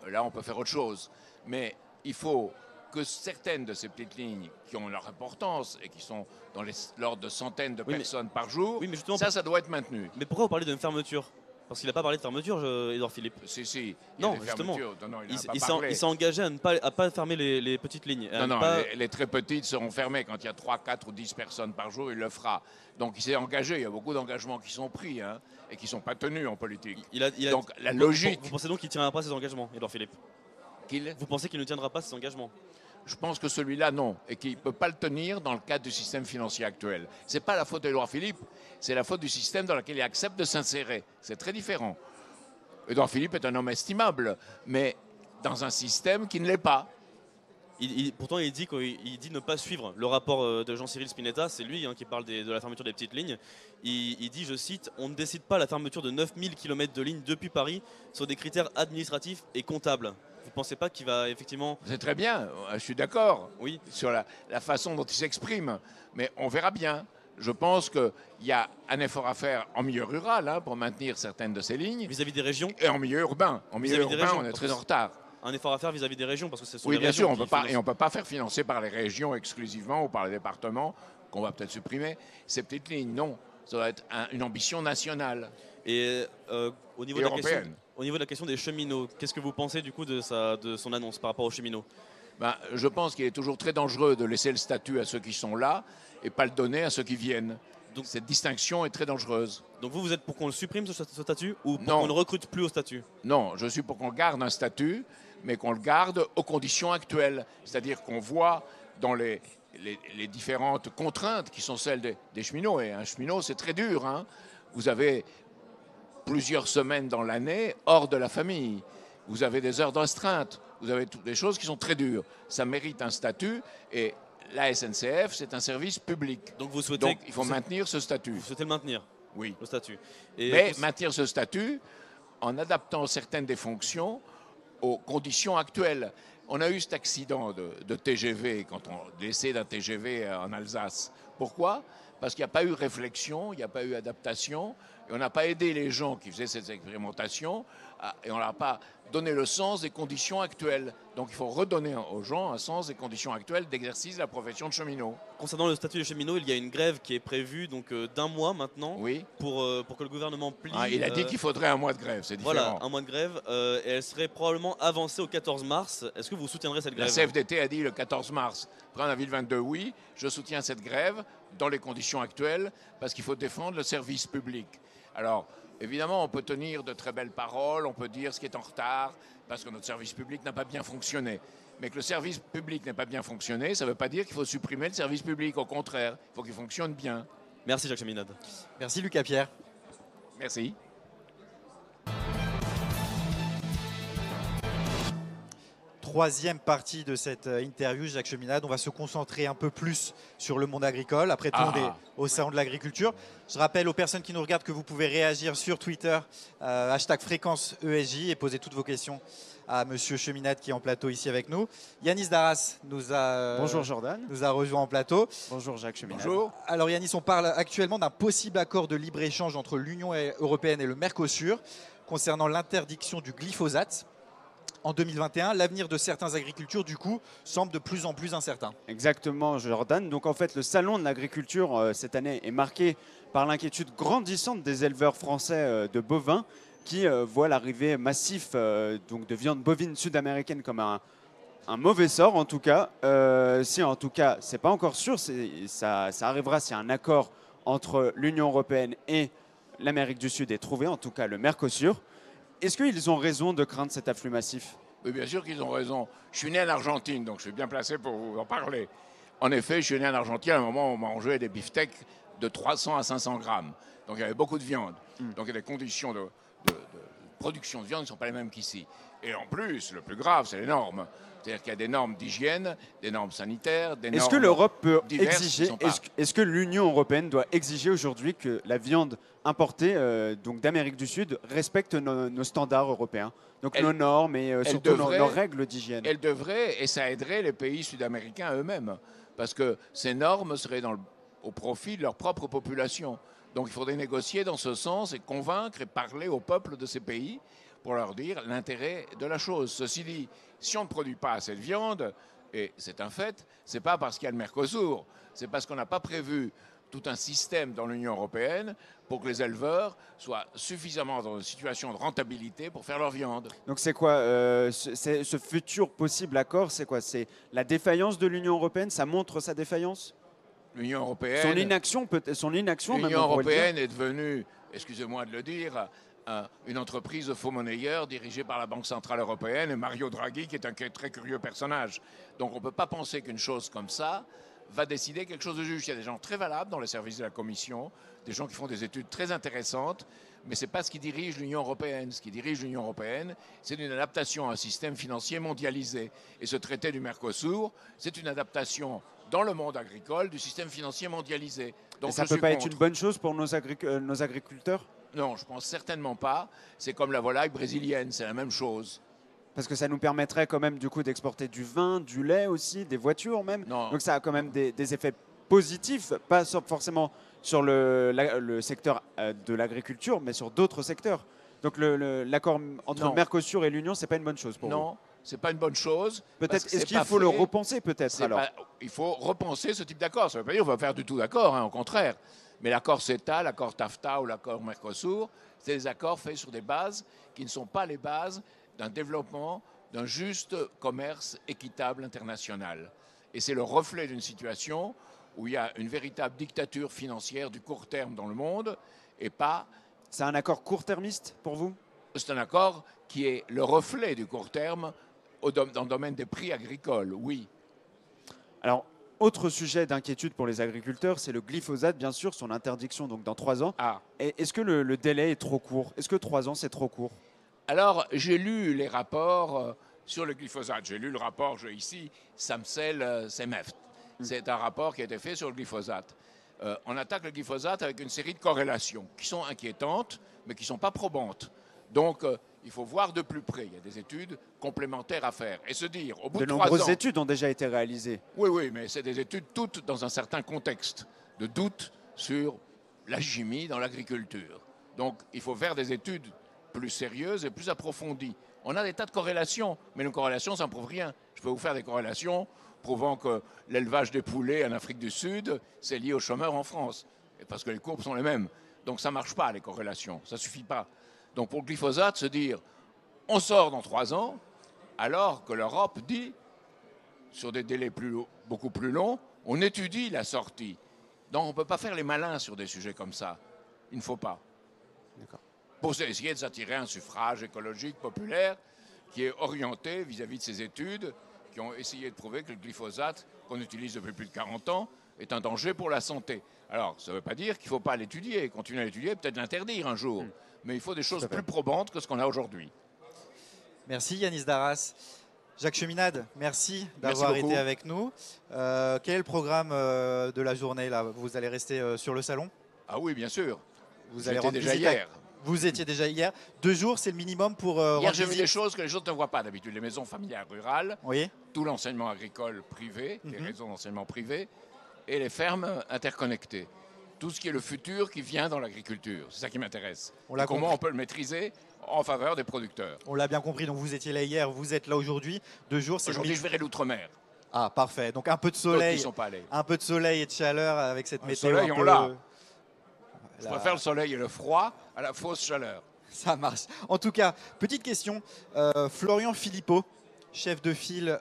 Là, on peut faire autre chose. Mais il faut que certaines de ces petites lignes qui ont leur importance et qui sont dans l'ordre de centaines de Oui, mais- personnes par jour, Oui, mais justement, ça doit être maintenu. mais pourquoi vous parlez d'une fermeture? Parce qu'il n'a pas parlé de fermeture, Édouard Philippe. Si, il y a Non, des justement. fermetures. Non, il Il, n'a pas il s'est parlé. il s'est engagé à pas fermer les petites lignes. à Non, ne pas- les très petites seront fermées. Quand il y a 3, 4 ou 10 personnes par jour, il le fera. Donc il s'est engagé. Il y a beaucoup d'engagements qui sont pris et qui ne sont pas tenus en politique. Donc la logique Vous pensez donc qu'il ne tiendra pas ses engagements, Édouard Philippe? qu'il... Vous pensez qu'il ne tiendra pas ses engagements? Je pense que celui-là, non. Et qu'il ne peut pas le tenir dans le cadre du système financier actuel. Ce n'est pas la faute d'Édouard Philippe. C'est la faute du système dans lequel il accepte de s'insérer. C'est très différent. Édouard Philippe est un homme estimable, mais dans un système qui ne l'est pas. Pourtant, il dit ne pas suivre le rapport de Jean-Cyril Spinetta. C'est lui qui parle de la fermeture des petites lignes. Il dit, je cite, « On ne décide pas la fermeture de 9000 km de lignes depuis Paris sur des critères administratifs et comptables. » Vous ne pensez pas qu'il va effectivement... C'est très bien, je suis d'accord Oui. sur la façon dont il s'exprime, mais on verra bien. Je pense qu'il y a un effort à faire en milieu rural pour maintenir certaines de ces lignes, Vis-à-vis des régions, et en milieu urbain. En milieu Vis-à-vis des urbain, régions, on est parce très que en retard. un effort à faire vis-à-vis des régions, parce que ce sont Oui, les bien régions sûr, qui on financent. ne peut pas faire financer par les régions exclusivement ou par les départements, qu'on va peut-être supprimer, ces petites lignes. Non, ça doit être une ambition nationale Et au niveau et de la question, européenne. au niveau de la question des cheminots, qu'est-ce que vous pensez du coup de son annonce par rapport aux cheminots? Ben, je pense qu'il est toujours très dangereux de laisser le statut à ceux qui sont là et pas le donner à ceux qui viennent. Donc cette distinction est très dangereuse. Donc vous êtes pour qu'on le supprime ce statut ou pour Non. qu'on ne recrute plus au statut? Non, je suis pour qu'on garde un statut, mais qu'on le garde aux conditions actuelles. C'est-à-dire qu'on voit dans les différentes contraintes qui sont celles des cheminots. Et un cheminot, c'est très dur. Vous avez plusieurs semaines dans l'année hors de la famille. Vous avez des heures d'astreinte. Vous avez toutes des choses qui sont très dures. Ça mérite un statut et la SNCF, c'est un service public. Donc vous souhaitez, Donc il faut maintenir ce statut. vous souhaitez le maintenir, Oui. le statut. Et Mais maintenir ce statut en adaptant certaines des fonctions aux conditions actuelles. On a eu cet accident de TGV, quand on l'essai d'un TGV en Alsace. Pourquoi? Parce qu'il n'y a pas eu réflexion, il n'y a pas eu adaptation, et on n'a pas aidé les gens qui faisaient cette expérimentation, et on n'a pas donné le sens des conditions actuelles. Donc il faut redonner aux gens un sens des conditions actuelles d'exercice de la profession de cheminot. concernant le statut des cheminots, il y a une grève qui est prévue donc d'un mois maintenant Oui. pour que le gouvernement plie. Il a dit qu'il faudrait un mois de grève, c'est différent. Voilà, un mois de grève, et elle serait probablement avancée au 14 mars. Est-ce que vous soutiendrez cette La grève? CFDT a dit le 14 mars, après un avis le 22, oui, je soutiens cette grève dans les conditions actuelles parce qu'il faut défendre le service public. Alors, évidemment, on peut tenir de très belles paroles, on peut dire ce qui est en retard parce que notre service public n'a pas bien fonctionné. Mais que le service public n'ait pas bien fonctionné, ça ne veut pas dire qu'il faut supprimer le service public. Au contraire, il faut qu'il fonctionne bien. Merci Jacques Cheminade. Merci Lucas Pierre. Merci. troisième partie de cette interview, Jacques Cheminade. On va se concentrer un peu plus sur le monde agricole. Après tout, on est au salon de l'agriculture. Je rappelle aux personnes qui nous regardent que vous pouvez réagir sur Twitter, hashtag fréquence ESJ, et poser toutes vos questions à Monsieur Cheminade qui est en plateau ici avec nous. Yanis Darras Bonjour Jordan. nous a rejoint en plateau. Bonjour Jacques Cheminade. Bonjour. Alors Yanis, on parle actuellement d'un possible accord de libre-échange entre l'Union européenne et le Mercosur concernant l'interdiction du glyphosate. En 2021, l'avenir de certains agricultures, du coup, semble de plus en plus incertain. Exactement Jordan. Donc en fait, le salon de l'agriculture cette année est marqué par l'inquiétude grandissante des éleveurs français de bovins qui voient l'arrivée massive donc de viande bovine sud-américaine comme un mauvais sort en tout cas. Si en tout cas, c'est pas encore sûr, ça arrivera si un accord entre l'Union européenne et l'Amérique du Sud est trouvé, en tout cas le Mercosur. Est-ce qu'ils ont raison de craindre cet afflux massif? Oui, bien sûr qu'ils ont raison. Je suis né en Argentine, donc je suis bien placé pour vous en parler. En effet, je suis né en Argentine à un moment où on mangeait des beefsteaks de 300 à 500 grammes. Donc il y avait beaucoup de viande. Donc il y a des conditions de production de viande qui ne sont pas les mêmes qu'ici. Et en plus, le plus grave, c'est les normes. C'est-à-dire qu'il y a des normes d'hygiène, des normes sanitaires, des normes. Est-ce que l'Europe peut diverses exiger, qui sont pas- est-ce que l'Union européenne doit exiger aujourd'hui que la viande importée donc d'Amérique du Sud respecte nos standards européens, donc nos normes et surtout nos règles d'hygiène? Elle devrait, et ça aiderait les pays sud-américains eux-mêmes, parce que ces normes seraient au profit de leur propre population. Donc il faudrait négocier dans ce sens et convaincre et parler au peuple de ces pays pour leur dire l'intérêt de la chose. Ceci dit, si on ne produit pas assez de viande, et c'est un fait, c'est pas parce qu'il y a le Mercosur, c'est parce qu'on n'a pas prévu tout un système dans l'Union européenne pour que les éleveurs soient suffisamment dans une situation de rentabilité pour faire leur viande. Donc c'est quoi ce futur possible accord? C'est quoi? C'est la défaillance de l'Union européenne? Ça montre sa défaillance? L'Union européenne, Son inaction, peut-être, son inaction même. l'Union on pourrait le dire. européenne est devenue, excusez-moi de le dire, une entreprise de faux monnayeurs dirigée par la Banque Centrale Européenne et Mario Draghi, qui est un très curieux personnage. Donc on ne peut pas penser qu'une chose comme ça va décider quelque chose de juste. Il y a des gens très valables dans les services de la Commission, des gens qui font des études très intéressantes, mais ce n'est pas ce qui dirige l'Union européenne. Ce qui dirige l'Union européenne, c'est une adaptation à un système financier mondialisé. Et ce traité du Mercosur, c'est une adaptation dans le monde agricole du système financier mondialisé. Donc Et ça ne peut pas être une bonne chose pour nos agriculteurs? Non, je pense certainement pas. C'est comme la volaille brésilienne, c'est la même chose. Parce que ça nous permettrait quand même du coup d'exporter du vin, du lait aussi, des voitures même. Non. Donc ça a quand même des effets positifs, pas forcément sur le secteur de l'agriculture, mais sur d'autres secteurs. Donc l'accord entre Non. le Mercosur et l'Union, c'est pas une bonne chose pour vous? Non, c'est pas une bonne chose. Peut-être, parce que est-ce c'est qu'il pas faut le fait. repenser peut-être C'est alors? pas- Il faut repenser ce type d'accord. Ça ne veut pas dire qu'on va faire du tout d'accord, au contraire. Mais l'accord CETA, l'accord TAFTA ou l'accord Mercosur, c'est des accords faits sur des bases qui ne sont pas les bases d'un développement, d'un juste commerce équitable international. Et c'est le reflet d'une situation où il y a une véritable dictature financière du court terme dans le monde et pas. C'est un accord court-termiste pour vous? C'est un accord qui est le reflet du court terme dans le domaine des prix agricoles, oui. Alors, autre sujet d'inquiétude pour les agriculteurs, c'est le glyphosate, bien sûr, son interdiction donc dans 3 ans. Ah. Et est-ce que le délai est trop court? Est-ce que 3 ans, c'est trop court? Alors, j'ai lu les rapports sur le glyphosate. J'ai lu le rapport, j'ai ici, Samsel-Semeft. C'est un rapport qui a été fait sur le glyphosate. On attaque le glyphosate avec une série de corrélations qui sont inquiétantes, mais qui ne sont pas probantes. Donc, il faut voir de plus près. Il y a des études complémentaires à faire. Et se dire, au bout de 3 ans... De nombreuses études ont déjà été réalisées. Oui, mais c'est des études toutes dans un certain contexte de doute sur la chimie dans l'agriculture. Donc, il faut faire des études plus sérieuses et plus approfondies. On a des tas de corrélations, mais une corrélation, ça ne prouve rien. Je peux vous faire des corrélations prouvant que l'élevage des poulets en Afrique du Sud, c'est lié aux chômeurs en France. Et parce que les courbes sont les mêmes. Donc, ça ne marche pas, les corrélations. Ça ne suffit pas. Donc, pour le glyphosate, se dire, on sort dans 3 ans, alors que l'Europe dit, sur des délais beaucoup plus longs, on étudie la sortie. Donc on ne peut pas faire les malins sur des sujets comme ça. Il ne faut pas. Pour essayer de s'attirer un suffrage écologique populaire qui est orienté vis-à-vis de ces études qui ont essayé de prouver que le glyphosate, qu'on utilise depuis plus de 40 ans, est un danger pour la santé. Alors, ça ne veut pas dire qu'il ne faut pas l'étudier, continuer à l'étudier, peut-être l'interdire un jour. Mais il faut des choses plus probantes que ce qu'on a aujourd'hui. Merci Yanis Darras. Jacques Cheminade, merci Merci d'avoir beaucoup. été avec nous. Quel est le programme de la journée là? Vous allez rester sur le salon? Ah oui, bien sûr. Vous allez J'étais rendre déjà visite à- hier. Vous étiez déjà hier. 2 jours, c'est le minimum pour Hier, rendre j'ai vu visite. des choses que les autres ne voient pas d'habitude. Les maisons familiales rurales, Oui. tout l'enseignement agricole privé, les Mhm. réseaux d'enseignement privé, et les fermes interconnectées. Tout ce qui est le futur qui vient dans l'agriculture. C'est ça qui m'intéresse. On l'a Comment compris. on peut le maîtriser en faveur des producteurs. On l'a bien compris. Donc vous étiez là hier, vous êtes là aujourd'hui. 2 jours, c'est le Aujourd'hui, je minimum. verrai l'outre-mer. Ah, parfait. Donc un peu de D'autres n'y soleil, sont pas allés. un peu de soleil et de chaleur avec cette Le météo. soleil, un on peu- l'a. Je La- préfère le soleil et le froid à la fausse chaleur. Ça marche. En tout cas, petite question. Florian Philippot, chef de file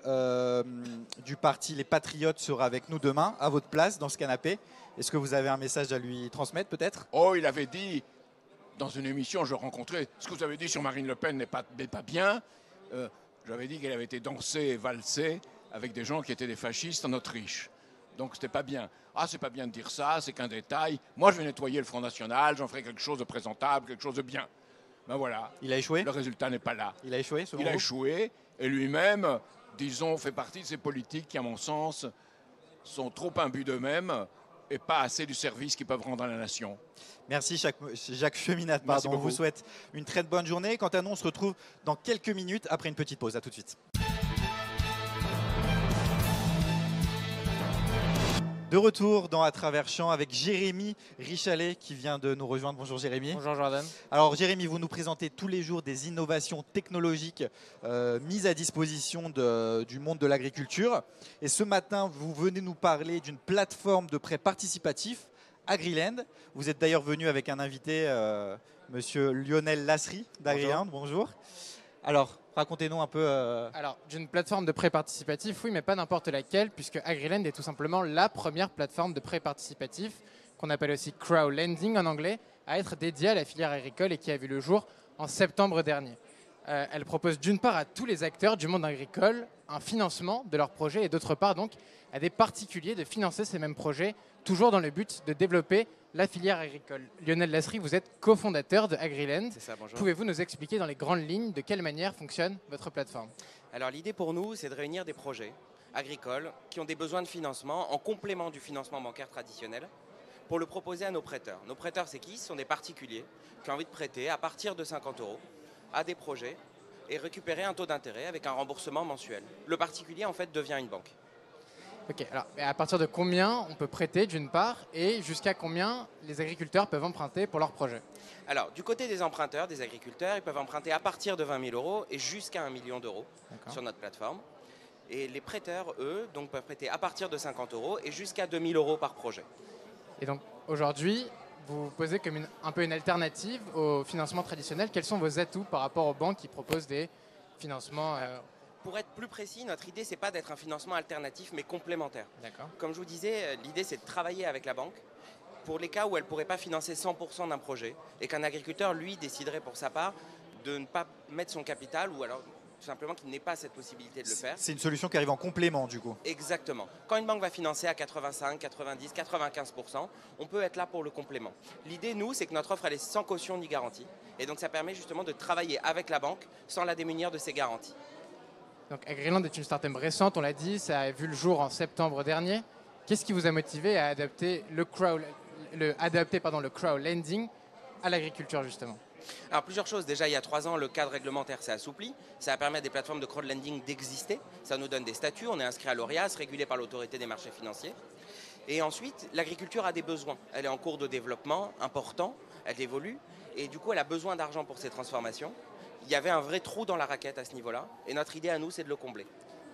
du parti Les Patriotes, sera avec nous demain, à votre place, dans ce canapé. Est-ce que vous avez un message à lui transmettre, peut-être? Oh, il avait dit, dans une émission, je rencontrais, ce que vous avez dit sur Marine Le Pen n'est pas bien. J'avais dit qu'elle avait été dansée et valsée avec des gens qui étaient des fascistes en Autriche. Donc c'était pas bien. Ah, c'est pas bien de dire ça, c'est qu'un détail. Moi, je vais nettoyer le Front National, j'en ferai quelque chose de présentable, quelque chose de bien. Ben voilà, Il a échoué? le résultat n'est pas là. Il a échoué, selon Il a vous? échoué et lui-même, disons, fait partie de ces politiques qui, à mon sens, sont trop imbus d'eux-mêmes et pas assez du service qu'ils peuvent rendre à la nation. Merci Jacques Cheminade. Merci On vous beaucoup. souhaite une très bonne journée. Quant à nous, on se retrouve dans quelques minutes après une petite pause. À tout de suite. De retour dans À travers champs avec Jérémy Richalet qui vient de nous rejoindre. Bonjour Jérémy. Bonjour Jordan. Alors Jérémy, vous nous présentez tous les jours des innovations technologiques mises à disposition du monde de l'agriculture. Et ce matin, vous venez nous parler d'une plateforme de prêt participatif, Agriland. Vous êtes d'ailleurs venu avec un invité, monsieur Lionel Lasserie d'Agriland. Bonjour. Alors, racontez-nous un peu. Alors, d'une plateforme de prêt participatif, oui, mais pas n'importe laquelle, puisque Agriland est tout simplement la première plateforme de prêt participatif, qu'on appelle aussi crowdlending en anglais, à être dédiée à la filière agricole et qui a vu le jour en septembre dernier. Elle propose d'une part à tous les acteurs du monde agricole un financement de leurs projets et d'autre part donc à des particuliers de financer ces mêmes projets, toujours dans le but de développer la filière agricole. Lionel Lasserie, vous êtes cofondateur de Agriland. C'est ça, bonjour. Pouvez-vous nous expliquer dans les grandes lignes de quelle manière fonctionne votre plateforme? Alors l'idée pour nous, c'est de réunir des projets agricoles qui ont des besoins de financement en complément du financement bancaire traditionnel pour le proposer à nos prêteurs. Nos prêteurs, c'est qui? Ce sont des particuliers qui ont envie de prêter à partir de 50 € à des projets et récupérer un taux d'intérêt avec un remboursement mensuel. Le particulier, en fait, devient une banque. Ok, alors et à partir de combien on peut prêter d'une part et jusqu'à combien les agriculteurs peuvent emprunter pour leur projet? Alors, du côté des emprunteurs, des agriculteurs, ils peuvent emprunter à partir de 20 000 € et jusqu'à 1 million d'euros sur notre plateforme. Et les prêteurs, eux, donc, peuvent prêter à partir de 50 € et jusqu'à 2 000 € par projet. Et donc aujourd'hui, vous vous posez comme un peu une alternative au financement traditionnel. Quels sont vos atouts par rapport aux banques qui proposent des financements Pour être plus précis, notre idée, c'est pas d'être un financement alternatif, mais complémentaire. D'accord. Comme je vous disais, l'idée, c'est de travailler avec la banque pour les cas où elle ne pourrait pas financer 100% d'un projet et qu'un agriculteur, lui, déciderait pour sa part de ne pas mettre son capital ou alors tout simplement qu'il n'ait pas cette possibilité de le faire. C'est une solution qui arrive en complément du coup. Exactement. Quand une banque va financer à 85, 90, 95%, on peut être là pour le complément. L'idée, nous, c'est que notre offre, elle est sans caution ni garantie. Et donc, ça permet justement de travailler avec la banque sans la démunir de ses garanties. Donc Agriland est une startup récente, on l'a dit, ça a vu le jour en septembre dernier. Qu'est-ce qui vous a motivé à adapter le crowdlending à l'agriculture justement? Alors plusieurs choses. Déjà, il y a 3 ans, le cadre réglementaire s'est assoupli. Ça a permis à des plateformes de crowdlending d'exister. Ça nous donne des statuts. On est inscrit à l'ORIAS, régulé par l'autorité des marchés financiers. Et ensuite, l'agriculture a des besoins. Elle est en cours de développement important, elle évolue. Et du coup, elle a besoin d'argent pour ses transformations. Il y avait un vrai trou dans la raquette à ce niveau-là. Et notre idée à nous, c'est de le combler.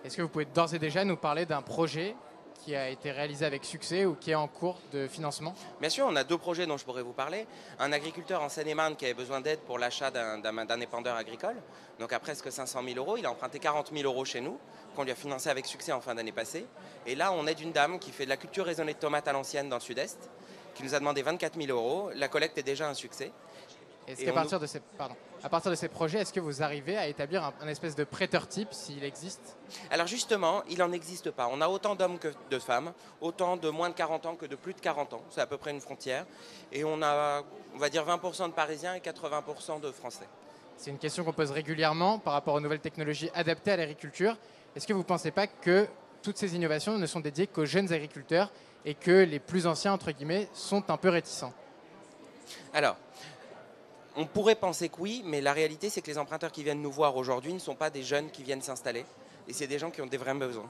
Est-ce que vous pouvez d'ores et déjà nous parler d'un projet qui a été réalisé avec succès ou qui est en cours de financement? Bien sûr, on a 2 projets dont je pourrais vous parler. Un agriculteur en Seine-et-Marne qui avait besoin d'aide pour l'achat d'un épandeur agricole, donc à presque 500 000 €. Il a emprunté 40 000 € chez nous, qu'on lui a financé avec succès en fin d'année passée. Et là, on aide une dame qui fait de la culture raisonnée de tomates à l'ancienne dans le sud-est, qui nous a demandé 24 000 €. La collecte est déjà un succès. Est-ce qu'à partir de ces projets, est-ce que vous arrivez à établir un espèce de prêteur type, s'il existe? Alors justement, il n'en existe pas. On a autant d'hommes que de femmes, autant de moins de 40 ans que de plus de 40 ans. C'est à peu près une frontière. Et on a, on va dire, 20% de Parisiens et 80% de Français. C'est une question qu'on pose régulièrement par rapport aux nouvelles technologies adaptées à l'agriculture. Est-ce que vous ne pensez pas que toutes ces innovations ne sont dédiées qu'aux jeunes agriculteurs et que les plus anciens, entre guillemets, sont un peu réticents? Alors, on pourrait penser que oui, mais la réalité, c'est que les emprunteurs qui viennent nous voir aujourd'hui ne sont pas des jeunes qui viennent s'installer, et c'est des gens qui ont des vrais besoins.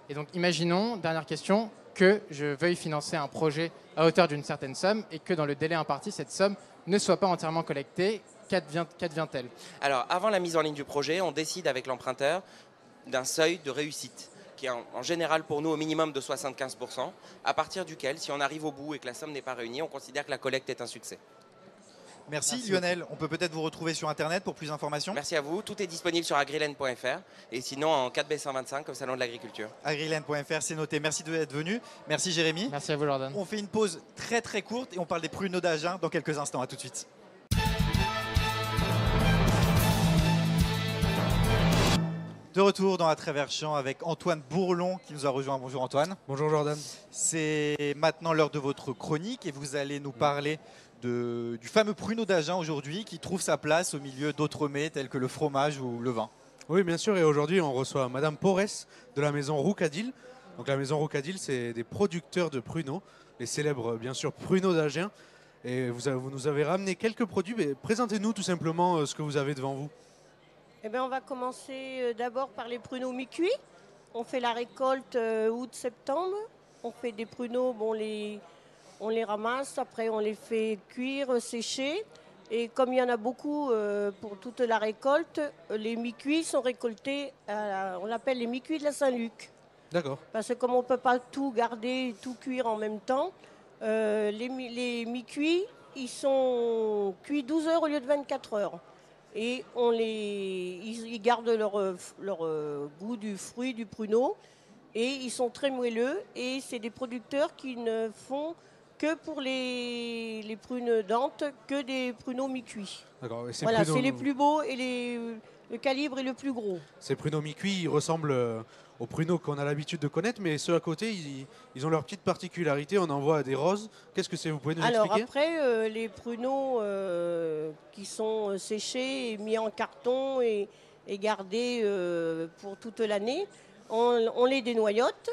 Et donc, imaginons, dernière question, que je veuille financer un projet à hauteur d'une certaine somme et que dans le délai imparti, cette somme ne soit pas entièrement collectée. Qu'advient-elle? Alors, avant la mise en ligne du projet, on décide avec l'emprunteur d'un seuil de réussite, qui est en général pour nous au minimum de 75%, à partir duquel, si on arrive au bout et que la somme n'est pas réunie, on considère que la collecte est un succès. Merci Lionel. On peut peut-être vous retrouver sur Internet pour plus d'informations. Merci à vous. Tout est disponible sur agrilen.fr et sinon en 4B125 au Salon de l'Agriculture. Agrilen.fr, c'est noté. Merci d'être venu. Merci Jérémy. Merci à vous Jordan. On fait une pause très très courte et on parle des pruneaux d'Agen dans quelques instants. À tout de suite. De retour dans la Travers Champ avec Antoine Bourlon qui nous a rejoint. Bonjour Antoine. Bonjour Jordan. C'est maintenant l'heure de votre chronique et vous allez nous parler du fameux pruneau d'Agen aujourd'hui qui trouve sa place au milieu d'autres mets tels que le fromage ou le vin. Oui, bien sûr, et aujourd'hui on reçoit Madame Porès de la maison Roucadil. Donc la maison Roucadil, c'est des producteurs de pruneaux, les célèbres bien sûr pruneaux d'Agen. Et vous nous avez ramené quelques produits. Mais présentez-nous tout simplement ce que vous avez devant vous. Eh bien, on va commencer d'abord par les pruneaux mi-cuits. On fait la récolte août-septembre. On fait des pruneaux, on les ramasse, après on les fait cuire, sécher. Et comme il y en a beaucoup pour toute la récolte, les mi-cuits sont récoltés, on l'appelle les mi-cuits de la Saint-Luc. D'accord. Parce que comme on ne peut pas tout garder, tout cuire en même temps, les mi-cuits, ils sont cuits 12 heures au lieu de 24 heures. Et ils gardent leur goût du fruit, du pruneau. Et ils sont très moelleux. Et c'est des producteurs qui ne font que pour les prunes dentes, que des pruneaux mi-cuits. D'accord. Voilà, c'est les plus beaux et le calibre est le plus gros. Ces pruneaux mi-cuits, ils ressemblent aux pruneaux qu'on a l'habitude de connaître, mais ceux à côté, ils ont leur petite particularité. On en voit des roses. Qu'est-ce que c'est? Vous pouvez nous expliquer? Alors après, les pruneaux qui sont séchés et mis en carton et gardés pour toute l'année, on les dénoyote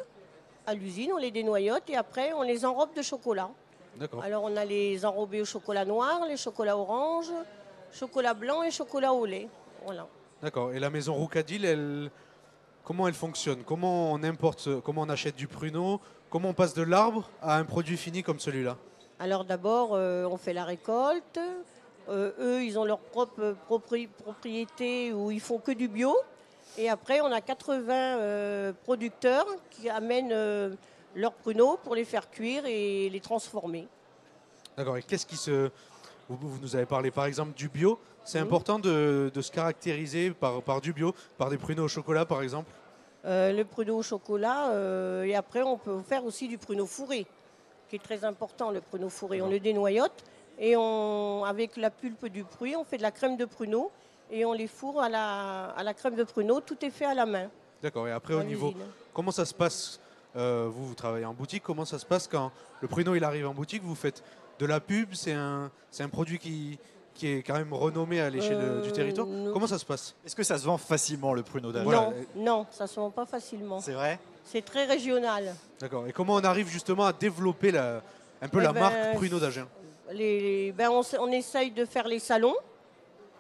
à l'usine, on les dénoyote et après on les enrobe de chocolat. D'accord. Alors on a les enrobés au chocolat noir, les chocolats orange, chocolat blanc et chocolat au lait. Voilà. D'accord. Et la maison Roucadil, comment elle fonctionne? Comment on importe, comment on achète du pruneau? Comment on passe de l'arbre à un produit fini comme celui-là? Alors d'abord, on fait la récolte. Eux, ils ont leur propre propriété où ils font que du bio. Et après, on a 80 producteurs qui amènent leurs pruneaux pour les faire cuire et les transformer. D'accord. Et vous nous avez parlé par exemple du bio. C'est important de se caractériser par du bio, par des pruneaux au chocolat par exemple? Le pruneau au chocolat, et après on peut faire aussi du pruneau fourré, qui est très important, le pruneau fourré. On le dénoyote et avec la pulpe du fruit, on fait de la crème de pruneau et on les fourre à la crème de pruneau. Tout est fait à la main. D'accord. Et après, au niveau, comment ça se passe? Vous travaillez en boutique. Comment ça se passe quand le pruneau il arrive en boutique? Vous faites de la pub? C'est un produit qui est quand même renommé à l'échelle du territoire. Comment ça se passe? Est-ce que ça se vend facilement le pruneau d'Agen? Non, ça ne se vend pas facilement. C'est vrai? C'est très régional. D'accord. Et comment on arrive justement à développer un peu la marque pruneau d'Agen? On essaye de faire les salons.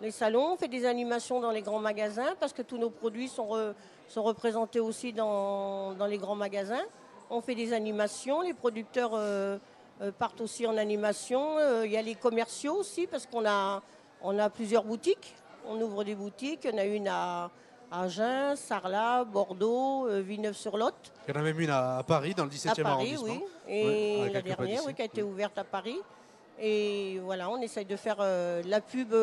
Les salons, on fait des animations dans les grands magasins parce que tous nos produits sont représentés aussi dans les grands magasins. On fait des animations, les producteurs partent aussi en animation. Il y a les commerciaux aussi parce qu'on a plusieurs boutiques. On ouvre des boutiques. Il y en a une à Agen, Sarlat, Bordeaux, Villeneuve-sur-Lot. Il y en a même une à Paris, dans le 17e arrondissement. Oui. Et la dernière, qui a été ouverte à Paris. Et voilà, on essaye de faire la pub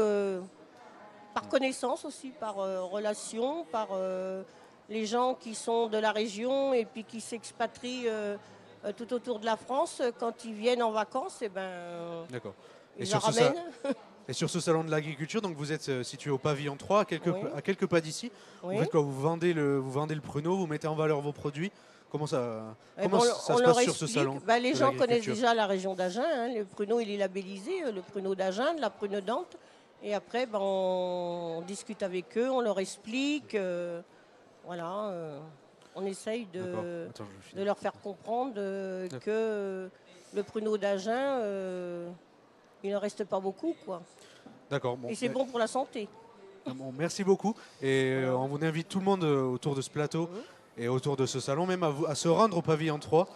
par connaissance aussi, par relation, par les gens qui sont de la région et puis qui s'expatrient tout autour de la France. Quand ils viennent en vacances, D'accord. Ils en ramènent. Et sur ce salon de l'agriculture, donc vous êtes situé au pavillon 3, à quelques pas d'ici. Oui. Vous faites quoi? Vous vendez le pruneau, vous mettez en valeur vos produits. Comment ça se passe sur ce salon? Les gens connaissent déjà la région d'Agen. Le pruneau, il est labellisé, le pruneau d'Agen, la prune dente. Et après, ben, on discute avec eux, on leur explique. Voilà, on essaye de leur faire comprendre que le pruneau d'Agen, il ne reste pas beaucoup, quoi. D'accord. Bon, et c'est bon pour la santé. Bon, merci beaucoup. Et on vous invite tout le monde autour de ce plateau et autour de ce salon, même à se rendre au pavillon 3.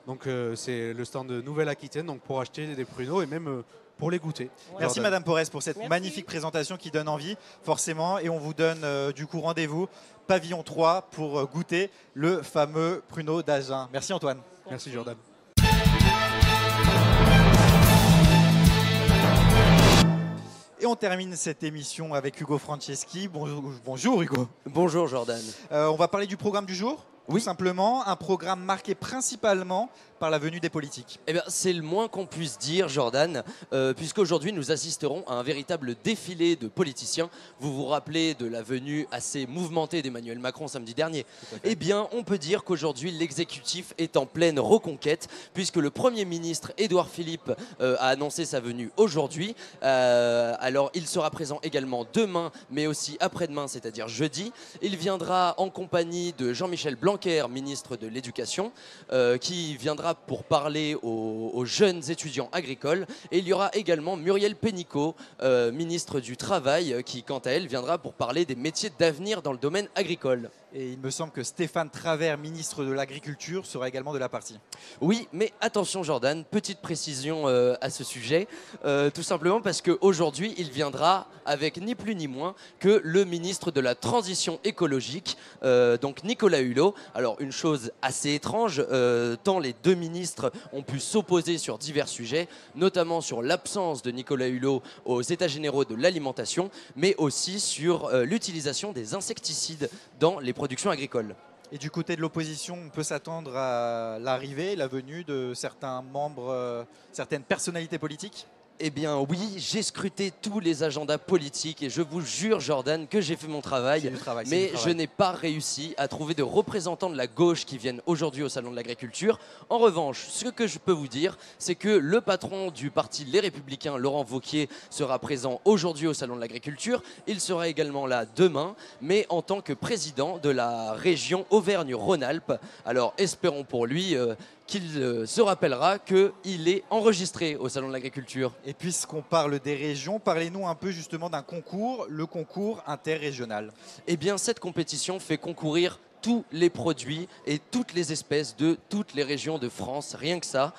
Donc c'est le stand de Nouvelle-Aquitaine, donc pour acheter des pruneaux et même pour les goûter. Merci Madame Porres pour cette magnifique présentation qui donne envie, forcément. Et on vous donne du coup rendez-vous pavillon 3 pour goûter le fameux pruneau d'Agen. Merci Antoine. Merci Jordan. Et on termine cette émission avec Hugo Franceschi. Bonjour Hugo. Bonjour Jordan. On va parler du programme du jour. Oui. Tout simplement, un programme marqué principalement par la venue des politiques. Eh bien, c'est le moins qu'on puisse dire, Jordan, puisqu'aujourd'hui, nous assisterons à un véritable défilé de politiciens. Vous vous rappelez de la venue assez mouvementée d'Emmanuel Macron samedi dernier. Eh bien, on peut dire qu'aujourd'hui, l'exécutif est en pleine reconquête, puisque le Premier ministre, Édouard Philippe, a annoncé sa venue aujourd'hui. Alors, il sera présent également demain, mais aussi après-demain, c'est-à-dire jeudi. Il viendra en compagnie de Jean-Michel Blanquer, ministre de l'Éducation, qui viendra pour parler aux jeunes étudiants agricoles. Et il y aura également Muriel Pénicaud, ministre du Travail, qui, quant à elle, viendra pour parler des métiers d'avenir dans le domaine agricole. Et il me semble que Stéphane Travert, ministre de l'Agriculture, sera également de la partie. Oui, mais attention Jordan, petite précision à ce sujet, tout simplement parce qu'aujourd'hui, il viendra avec ni plus ni moins que le ministre de la Transition écologique, donc Nicolas Hulot. Alors une chose assez étrange, tant les deux ministres ont pu s'opposer sur divers sujets, notamment sur l'absence de Nicolas Hulot aux États généraux de l'alimentation, mais aussi sur l'utilisation des insecticides dans les productions agricoles. Et du côté de l'opposition, on peut s'attendre à l'arrivée, la venue de certains membres, certaines personnalités politiques ? Eh bien oui, j'ai scruté tous les agendas politiques et je vous jure Jordan que j'ai fait mon travail, mais je n'ai pas réussi à trouver de représentants de la gauche qui viennent aujourd'hui au Salon de l'Agriculture. En revanche, ce que je peux vous dire, c'est que le patron du parti Les Républicains, Laurent Wauquiez, sera présent aujourd'hui au Salon de l'Agriculture. Il sera également là demain, mais en tant que président de la région Auvergne-Rhône-Alpes. Alors espérons pour lui qu'il se rappellera qu'il est enregistré au Salon de l'Agriculture. Et puisqu'on parle des régions, parlez-nous un peu justement d'un concours, le concours interrégional. Eh bien, cette compétition fait concourir tous les produits et toutes les espèces de toutes les régions de France, rien que ça.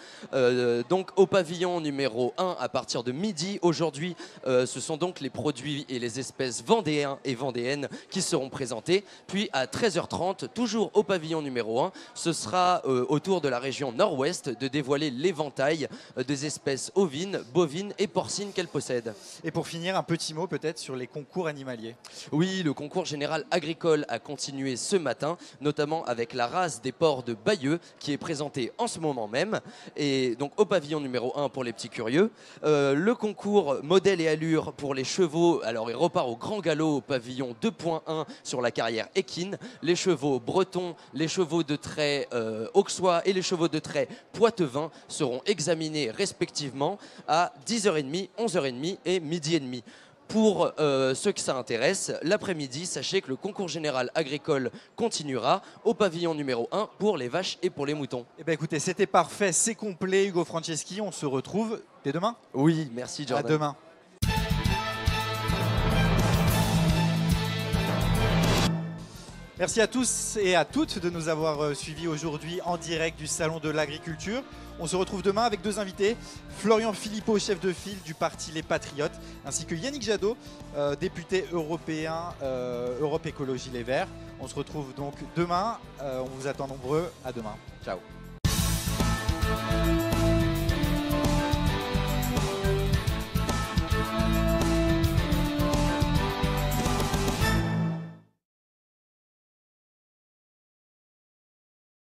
Donc au pavillon numéro 1 à partir de midi aujourd'hui, ce sont donc les produits et les espèces vendéens et vendéennes qui seront présentés. Puis à 13h30, toujours au pavillon numéro 1, ce sera au tour de la région nord-ouest de dévoiler l'éventail des espèces ovines, bovines et porcines qu'elle possède. Et pour finir, un petit mot peut-être sur les concours animaliers. Oui, le concours général agricole a continué ce matin, notamment avec la race des porcs de Bayeux qui est présentée en ce moment même, et donc au pavillon numéro 1 pour les petits curieux. Le concours modèle et allure pour les chevaux, alors il repart au grand galop au pavillon 2.1 sur la carrière équine. Les chevaux bretons, les chevaux de trait auxois et les chevaux de trait poitevin seront examinés respectivement à 10h30, 11h30 et midi et demi. Pour ceux que ça intéresse, l'après-midi, sachez que le concours général agricole continuera au pavillon numéro 1 pour les vaches et pour les moutons. Eh bien écoutez, c'était parfait, c'est complet Hugo Franceschi, on se retrouve dès demain. Oui, merci Jordan. À demain. Merci à tous et à toutes de nous avoir suivis aujourd'hui en direct du Salon de l'Agriculture. On se retrouve demain avec deux invités, Florian Philippot, chef de file du parti Les Patriotes, ainsi que Yannick Jadot, député européen Europe Écologie Les Verts. On se retrouve donc demain, on vous attend nombreux, à demain. Ciao.